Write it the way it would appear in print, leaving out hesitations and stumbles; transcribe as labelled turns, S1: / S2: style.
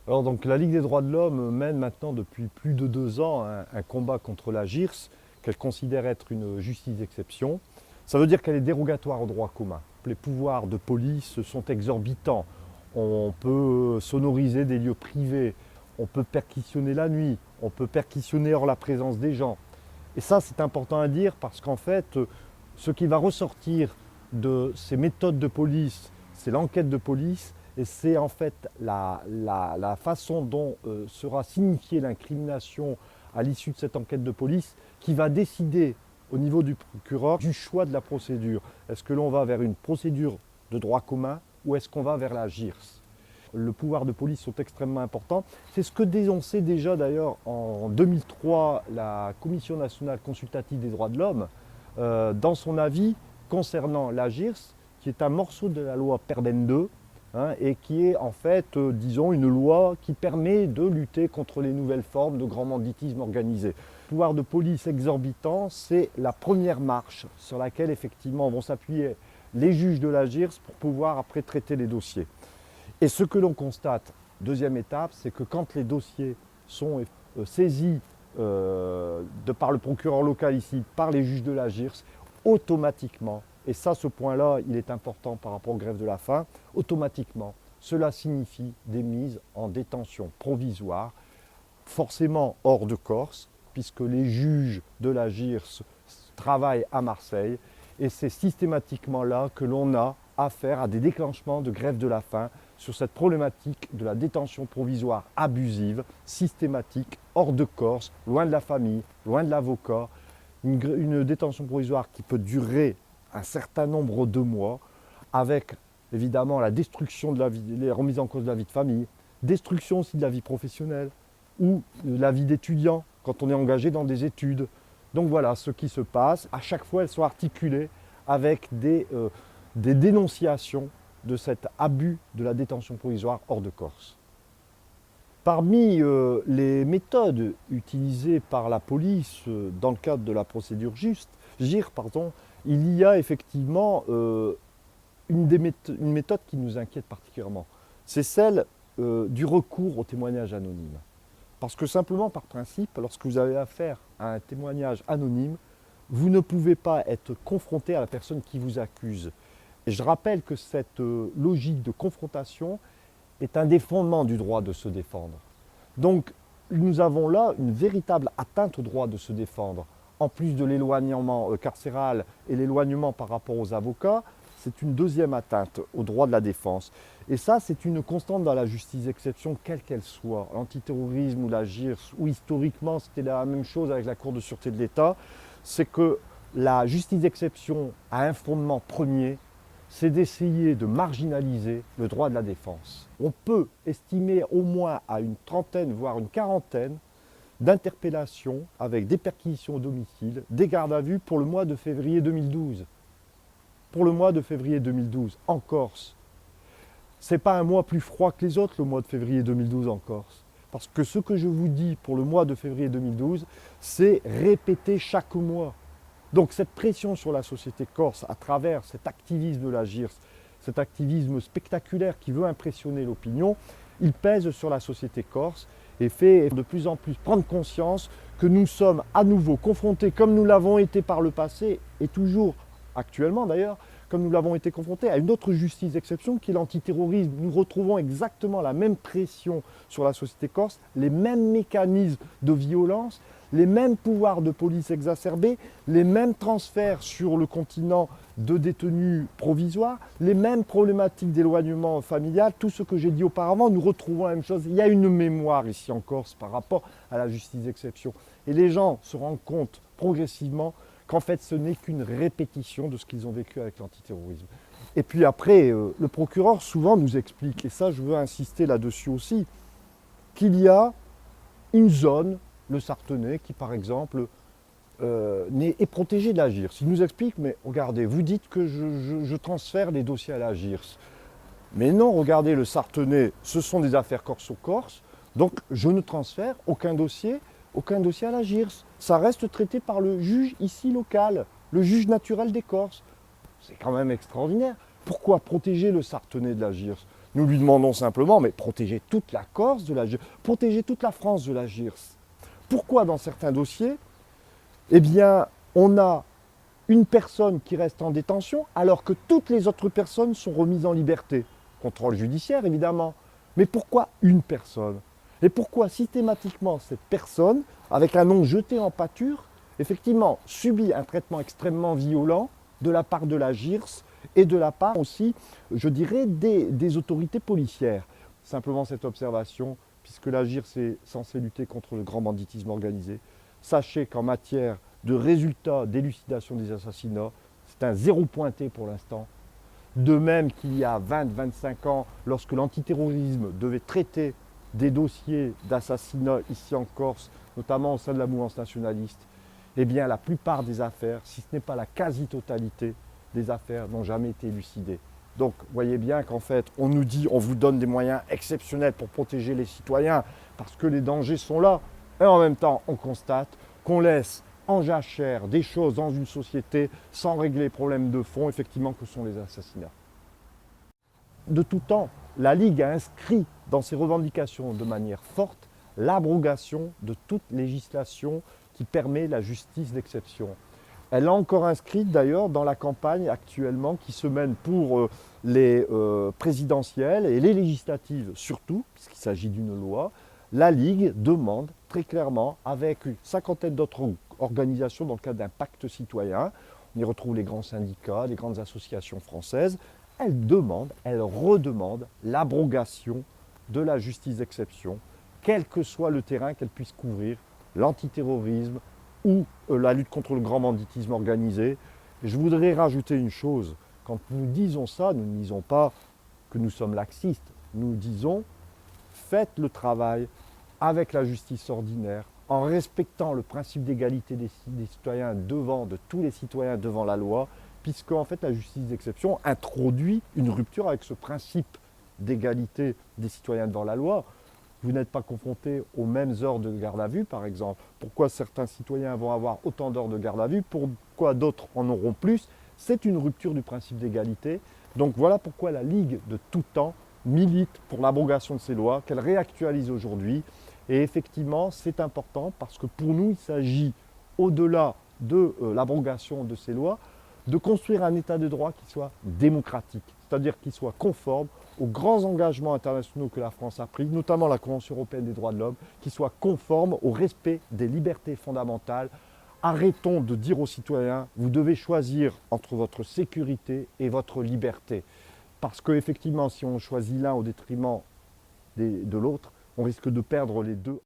S1: Alors donc la Ligue des droits de l'homme mène maintenant depuis plus de 2 ans un combat contre la GIRS, qu'elle considère être une justice d'exception. Ça veut dire qu'elle est dérogatoire au droit commun. Les pouvoirs de police sont exorbitants. On peut sonoriser des lieux privés, on peut perquisitionner la nuit, on peut perquisitionner hors la présence des gens. Et ça, c'est important à dire parce qu'en fait, ce qui va ressortir de ces méthodes de police, c'est l'enquête de police et c'est en fait la façon dont sera signifiée l'incrimination à l'issue de cette enquête de police qui va décider au niveau du procureur du choix de la procédure. Est-ce que l'on va vers une procédure de droit commun ou est-ce qu'on va vers la GIRS? Le pouvoir de police sont extrêmement importants. C'est ce que dénonçait déjà d'ailleurs en 2003 la Commission nationale consultative des droits de l'homme dans son avis concernant la GIRS, qui est un morceau de la loi Perben II, et qui est en fait, disons, une loi qui permet de lutter contre les nouvelles formes de grand banditisme organisé. Le pouvoir de police exorbitant, c'est la première marche sur laquelle effectivement vont s'appuyer les juges de la GIRS pour pouvoir après traiter les dossiers. Et ce que l'on constate, deuxième étape, c'est que quand les dossiers sont saisis de par le procureur local ici, par les juges de la GIRS, automatiquement, et ça ce point-là il est important par rapport aux grèves de la faim, automatiquement cela signifie des mises en détention provisoire, forcément hors de Corse, puisque les juges de la GIRS travaillent à Marseille, et c'est systématiquement là que l'on a affaire à des déclenchements de grève de la faim sur cette problématique de la détention provisoire abusive, systématique, hors de Corse, loin de la famille, loin de l'avocat, une détention provisoire qui peut durer un certain nombre de mois, avec évidemment la destruction de la vie, les remises en cause de la vie de famille, destruction aussi de la vie professionnelle ou de la vie d'étudiant quand on est engagé dans des études. Donc voilà ce qui se passe. À chaque fois, elles sont articulées avec des dénonciations de cet abus de la détention provisoire hors de Corse. Parmi les méthodes utilisées par la police dans le cadre de la procédure GIR, il y a effectivement une méthode qui nous inquiète particulièrement. C'est celle du recours au témoignage anonyme. Parce que simplement par principe, lorsque vous avez affaire à un témoignage anonyme, vous ne pouvez pas être confronté à la personne qui vous accuse. Et je rappelle que cette logique de confrontation est un des fondements du droit de se défendre. Donc nous avons là une véritable atteinte au droit de se défendre. En plus de l'éloignement carcéral et l'éloignement par rapport aux avocats, c'est une deuxième atteinte au droit de la défense. Et ça, c'est une constante dans la justice d'exception, quelle qu'elle soit. L'antiterrorisme ou la GIRS, ou historiquement, c'était la même chose avec la Cour de sûreté de l'État, c'est que la justice d'exception a un fondement premier, c'est d'essayer de marginaliser le droit de la défense. On peut estimer au moins à une trentaine, voire une quarantaine, d'interpellations avec des perquisitions au domicile, des gardes à vue pour le mois de février 2012. Pour le mois de février 2012, en Corse. Ce n'est pas un mois plus froid que les autres, le mois de février 2012 en Corse. Parce que ce que je vous dis pour le mois de février 2012, c'est répété chaque mois. Donc cette pression sur la société corse à travers cet activisme de la GIRS, cet activisme spectaculaire qui veut impressionner l'opinion, il pèse sur la société corse et fait de plus en plus prendre conscience que nous sommes à nouveau confrontés, comme nous l'avons été par le passé et toujours actuellement d'ailleurs, comme nous l'avons été confrontés à une autre justice d'exception qui est l'antiterrorisme. Nous retrouvons exactement la même pression sur la société corse, les mêmes mécanismes de violence, les mêmes pouvoirs de police exacerbés, les mêmes transferts sur le continent de détenus provisoires, les mêmes problématiques d'éloignement familial, tout ce que j'ai dit auparavant, nous retrouvons la même chose. Il y a une mémoire ici en Corse par rapport à la justice d'exception. Et les gens se rendent compte progressivement qu'en fait ce n'est qu'une répétition de ce qu'ils ont vécu avec l'antiterrorisme. Et puis après, le procureur souvent nous explique, et ça je veux insister là-dessus aussi, qu'il y a une zone, le Sartenay, qui par exemple est protégé de la GIRS. Il nous explique, mais regardez, vous dites que je transfère les dossiers à la GIRS. Mais non, regardez, le Sartenay, ce sont des affaires corse-au-corse, donc je ne transfère aucun dossier à la GIRS. Ça reste traité par le juge ici local, le juge naturel des Corses. C'est quand même extraordinaire. Pourquoi protéger le Sartenay de la GIRS? Nous lui demandons simplement, mais protéger toute la Corse de la GIRS, protéger toute la France de la GIRS. Pourquoi dans certains dossiers, eh bien, on a une personne qui reste en détention alors que toutes les autres personnes sont remises en liberté? Contrôle judiciaire, évidemment. Mais pourquoi une personne? Et pourquoi systématiquement cette personne, avec un nom jeté en pâture, effectivement subit un traitement extrêmement violent de la part de la GIRS et de la part aussi, je dirais, des autorités policières? Simplement cette observation, puisque la GIRS est censée lutter contre le grand banditisme organisé, sachez qu'en matière de résultats d'élucidation des assassinats, c'est un zéro pointé pour l'instant. De même qu'il y a 20-25 ans, lorsque l'antiterrorisme devait traiter des dossiers d'assassinats ici en Corse, notamment au sein de la mouvance nationaliste, eh bien la plupart des affaires, si ce n'est pas la quasi-totalité des affaires, n'ont jamais été élucidées. Donc voyez bien qu'en fait, on nous dit, on vous donne des moyens exceptionnels pour protéger les citoyens, parce que les dangers sont là. Et en même temps, on constate qu'on laisse en jachère des choses dans une société sans régler les problèmes de fond, effectivement, que sont les assassinats. De tout temps, la Ligue a inscrit dans ses revendications de manière forte l'abrogation de toute législation qui permet la justice d'exception. Elle l'a encore inscrite d'ailleurs dans la campagne actuellement qui se mène pour les présidentielles et les législatives surtout, puisqu'il s'agit d'une loi. La Ligue demande très clairement, avec une cinquantaine d'autres organisations dans le cadre d'un pacte citoyen, on y retrouve les grands syndicats, les grandes associations françaises, elle demande, elle redemande l'abrogation de la justice d'exception, quel que soit le terrain qu'elle puisse couvrir, l'antiterrorisme ou la lutte contre le grand banditisme organisé. Et je voudrais rajouter une chose, quand nous disons ça, nous ne disons pas que nous sommes laxistes, nous disons faites le travail avec la justice ordinaire, en respectant le principe d'égalité des citoyens de tous les citoyens devant la loi, puisque en fait la justice d'exception introduit une rupture avec ce principe d'égalité des citoyens devant la loi. Vous n'êtes pas confronté aux mêmes heures de garde à vue, par exemple. Pourquoi certains citoyens vont avoir autant d'heures de garde à vue, pourquoi d'autres en auront plus? C'est une rupture du principe d'égalité. Donc voilà pourquoi la Ligue de tout temps milite pour l'abrogation de ces lois, qu'elle réactualise aujourd'hui. Et effectivement, c'est important parce que pour nous, il s'agit, au-delà de l'abrogation de ces lois, de construire un état de droit qui soit démocratique, c'est-à-dire qui soit conforme aux grands engagements internationaux que la France a pris, notamment la Convention européenne des droits de l'homme, qui soit conforme au respect des libertés fondamentales. Arrêtons de dire aux citoyens, vous devez choisir entre votre sécurité et votre liberté. Parce qu'effectivement, si on choisit l'un au détriment de l'autre, on risque de perdre les deux.